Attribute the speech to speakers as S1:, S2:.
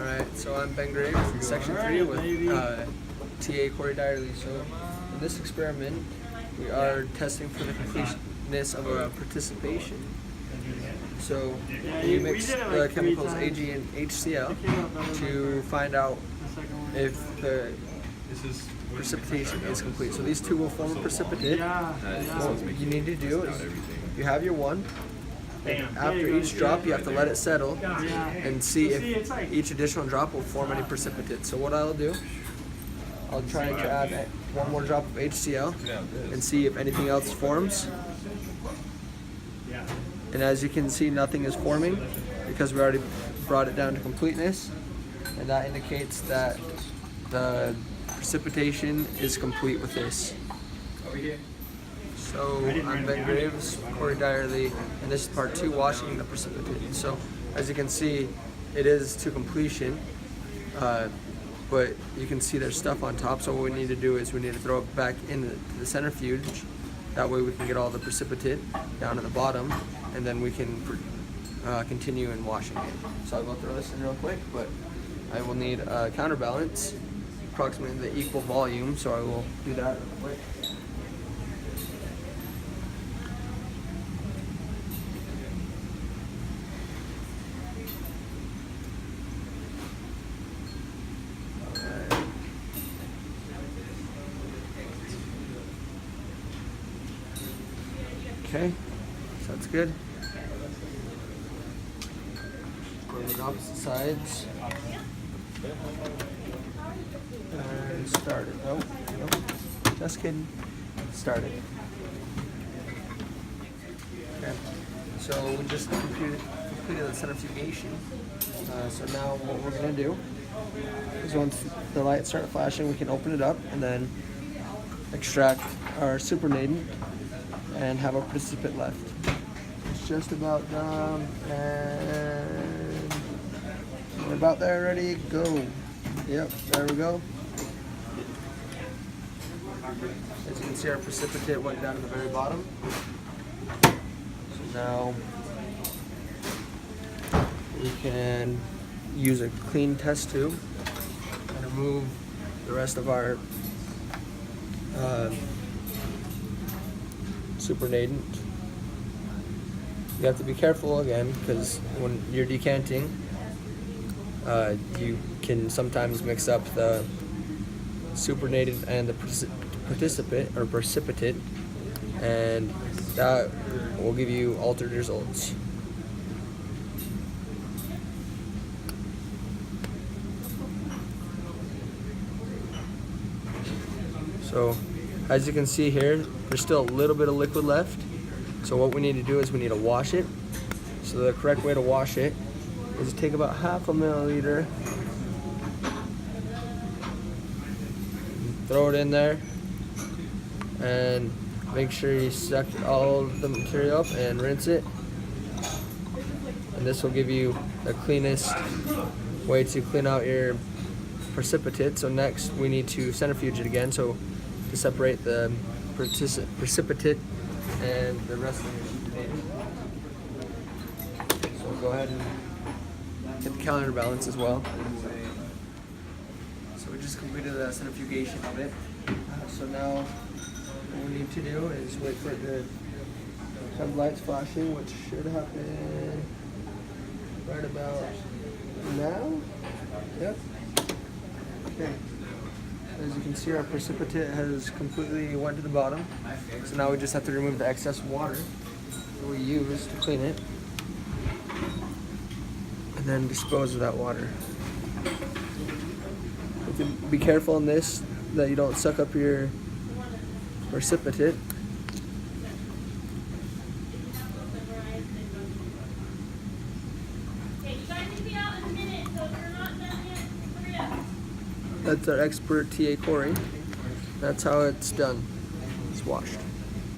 S1: Alright, so I'm Ben Graves in Section 3 with TA Korey. So in this experiment, we are testing for the completeness of a participation. So we mix the chemicals Ag and HCl to find out if the precipitation is complete. So these two will form a precipitate. What you need to do is you have your one. And after each drop, you have to let it settle and see if each additional drop will form any precipitate. So what I'll do, I'll try to add one more drop of HCl and see if anything else forms. And as you can see, nothing is forming because we already brought it down to completeness, and that indicates that the precipitation is complete with this. Over here. So I'm Ben Graves, Korey, and this is part 2, washing the precipitate. So as you can see, it is to completion, but you can see there's stuff on top. So what we need to do is we need to throw it back into the centrifuge. That way we can get all the precipitate down at the bottom, and then we can continue in washing it. So I'll go throw this in real quick, but I will need a counterbalance, approximately the equal volume, so I will do that real quick. Okay, so that's good. Go to the opposite sides. And start it. Oh, no, just kidding. Start it. Okay, so we just completed the centrifugation. So now what we're going to do is once the lights start flashing, we can open it up and then extract our supernatant and have a precipitate left. It's just about done, and we're about there, ready, go. Yep, there we go. As you can see, our precipitate went down to the very bottom. So now we can use a clean test tube and remove the rest of our supernatant. You have to be careful again, because when you're decanting, you can sometimes mix up the supernatant and the precipitate, and that will give you altered results. So as you can see here, there's still a little bit of liquid left. So what we need to do is we need to wash it. So the correct way to wash it is to take about half a milliliter, throw it in there, and make sure you suck all the material up and rinse it. And this will give you the cleanest way to clean out your precipitate. So next we need to centrifuge it again, so to separate the precipitate and the rest of your supernatant. So we'll go ahead and get the counterbalance as well. So we just completed the centrifugation of it. So now what we need to do is wait for it to have lights flashing, which should happen right about now. Yep. Okay. As you can see, our precipitate has completely went to the bottom. So now we just have to remove the excess water that we used to clean it, and then dispose of that water. You have to be careful in this that you don't suck up your precipitate. That's our expert TA Korey. That's how it's done. It's washed.